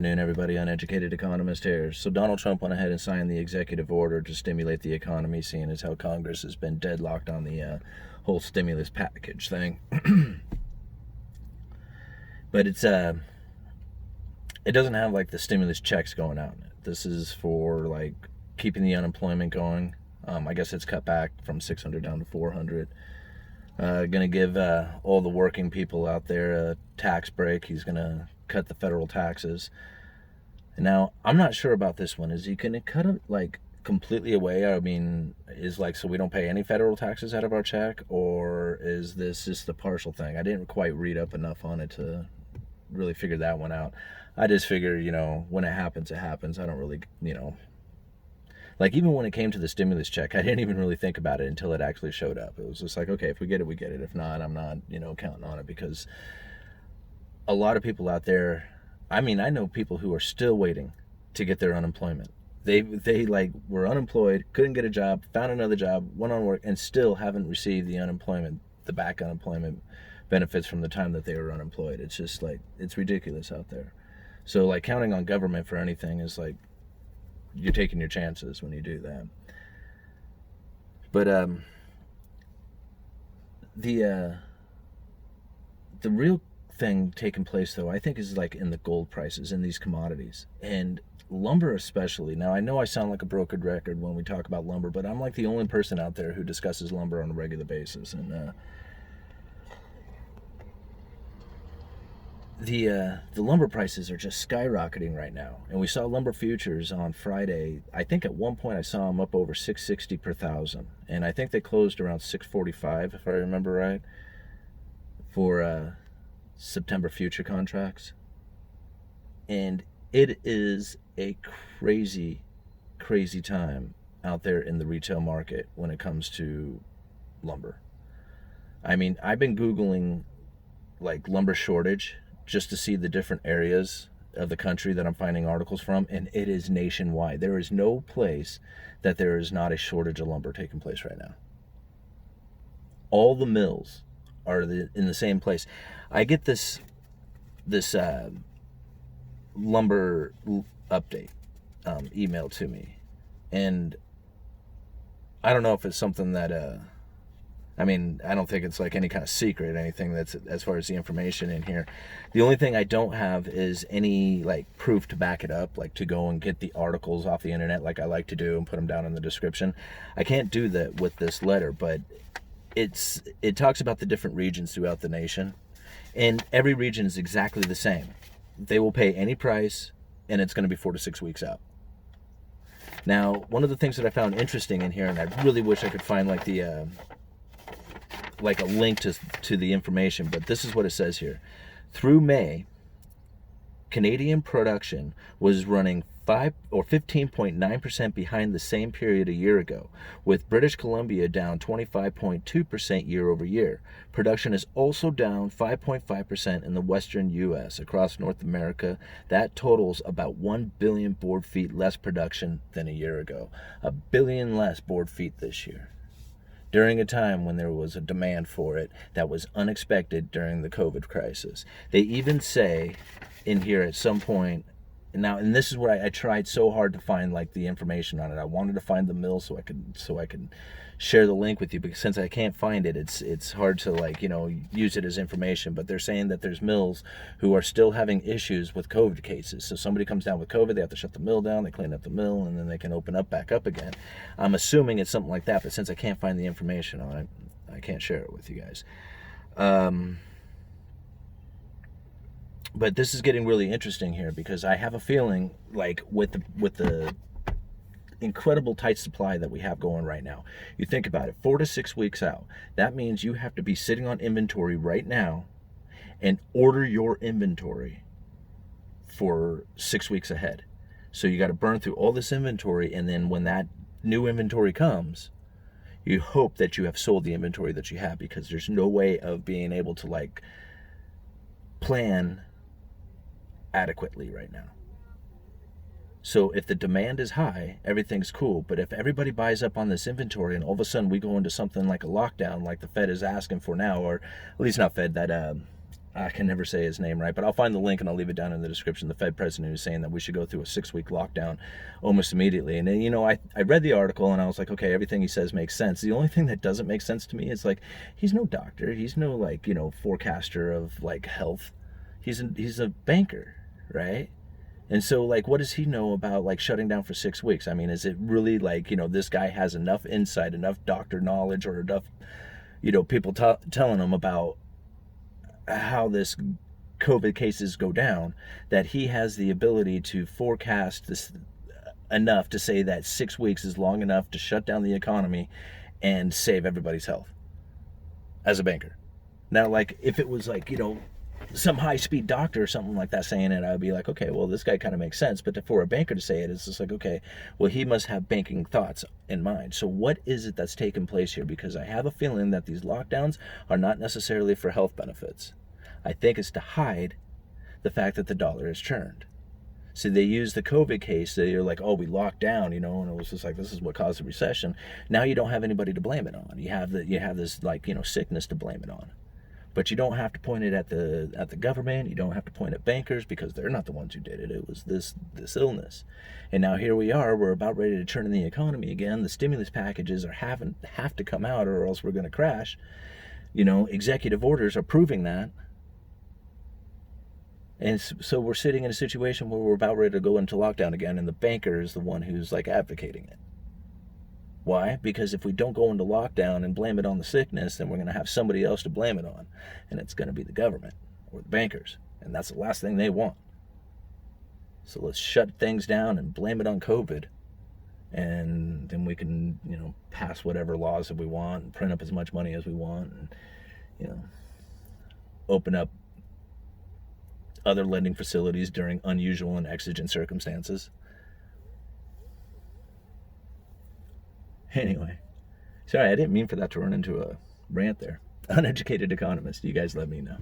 Good afternoon, everybody. Uneducated Economist here. So Donald Trump went ahead and signed the executive order to stimulate the economy, seeing as how Congress has been deadlocked on the whole stimulus package thing. But it doesn't have like the stimulus checks going out. This is for like keeping the unemployment going. I guess it's cut back from 600 down to 400. Gonna give all the working people out there a tax break. He's gonna cut the federal taxes. And now I'm not sure about this one. Is he gonna cut it like completely away? I mean, is like so we don't pay any federal taxes out of our check, or is this just a partial thing? I didn't quite read up enough on it to really figure that one out. I just figure, when it happens, it happens. I don't really, like even when it came to the stimulus check, I didn't even really think about it until it actually showed up. It was just like, okay, if we get it, we get it. If not, I'm not, counting on it, because a lot of people out there, I mean, I know people who are still waiting to get their unemployment. They like were unemployed, couldn't get a job, found another job, went on work, and still haven't received the back unemployment benefits from the time that they were unemployed. It's just like, it's ridiculous out there. So like counting on government for anything is like, you're taking your chances when you do that. But the real thing taking place, though, I think is like in the gold prices in these commodities, and lumber especially. Now I know I sound like a broken record when we talk about lumber, but I'm like the only person out there who discusses lumber on a regular basis. And the lumber prices are just skyrocketing right now, and we saw lumber futures on Friday. I think at one point I saw them up over 660 per thousand, and I think they closed around 645 if I remember right for September future contracts. And it is a crazy time out there in the retail market when it comes to lumber. I mean, I've been Googling like lumber shortage just to see the different areas of the country that I'm finding articles from, and it is nationwide. There is no place that there is not a shortage of lumber taking place right now. All the mills are in the same place. I get this lumber update emailed to me, and I don't know if it's something that I mean, I don't think it's like any kind of secret, anything that's as far as the information in here. The only thing I don't have is any like proof to back it up, like to go and get the articles off the internet like I like to do and put them down in the description. I can't do that with this letter, but it talks about the different regions throughout the nation, and every region is exactly the same. They will pay any price, and it's going to be 4 to 6 weeks out. Now, one of the things that I found interesting in here, and I really wish I could find like the like a link to the information, but this is what it says here. Through May, Canadian production was running 15.9% behind the same period a year ago, with British Columbia down 25.2% year over year. Production is also down 5.5% in the western U.S. Across North America, that totals about 1 billion board feet less production than a year ago. 1 billion less board feet this year, during a time when there was a demand for it that was unexpected during the COVID crisis. They even say in here at some point, now, and this is where I tried so hard to find like the information on it. I wanted to find the mill so I could share the link with you, because since I can't find it, it's hard to like use it as information. But they're saying that there's mills who are still having issues with COVID cases. So somebody comes down with COVID, they have to shut the mill down, they clean up the mill, and then they can open up back up again. I'm assuming it's something like that, but since I can't find the information on it, I can't share it with you guys. But this is getting really interesting here, because I have a feeling like with the incredible tight supply that we have going right now. You think about it, 4 to 6 weeks out. That means you have to be sitting on inventory right now and order your inventory for 6 weeks ahead. So you got to burn through all this inventory, and then when that new inventory comes, you hope that you have sold the inventory that you have, because there's no way of being able to like plan adequately right now. So if the demand is high, everything's cool. But if everybody buys up on this inventory and all of a sudden we go into something like a lockdown, like the Fed is asking for now, or at least not Fed, that I can never say his name right, but I'll find the link and I'll leave it down in the description. The Fed president who's saying that we should go through a 6-week lockdown almost immediately. And then, I read the article and I was like, okay, everything he says makes sense. The only thing that doesn't make sense to me is like, he's no doctor. He's no forecaster of like health. He's a banker, right? And so, like, what does he know about, like, shutting down for 6 weeks? I mean, is it really, like, this guy has enough insight, enough doctor knowledge, or enough, people telling him about how this COVID cases go down, that he has the ability to forecast this enough to say that 6 weeks is long enough to shut down the economy and save everybody's health as a banker? Now, like, if it was, like, some high-speed doctor or something like that saying it, I'd be like, okay, well, this guy kind of makes sense. But for a banker to say it, it's just like, okay, well, he must have banking thoughts in mind. So what is it that's taking place here? Because I have a feeling that these lockdowns are not necessarily for health benefits. I think it's to hide the fact that the dollar is churned. So they use the COVID case. They're like, oh, we locked down, and it was just like, this is what caused the recession. Now you don't have anybody to blame it on. You have this sickness to blame it on. But you don't have to point it at the government. You don't have to point at bankers because they're not the ones who did it. It was this illness. And now here we are. We're about ready to turn in the economy again. The stimulus packages have to come out or else we're going to crash. Executive orders are proving that. And so we're sitting in a situation where we're about ready to go into lockdown again, and the banker is the one who's like advocating it. Why? Because if we don't go into lockdown and blame it on the sickness, then we're going to have somebody else to blame it on. And it's going to be the government or the bankers. And that's the last thing they want. So let's shut things down and blame it on COVID. And then we can, pass whatever laws that we want and print up as much money as we want and, open up other lending facilities during unusual and exigent circumstances. Anyway, sorry, I didn't mean for that to run into a rant there. Uneducated Economist, you guys let me know.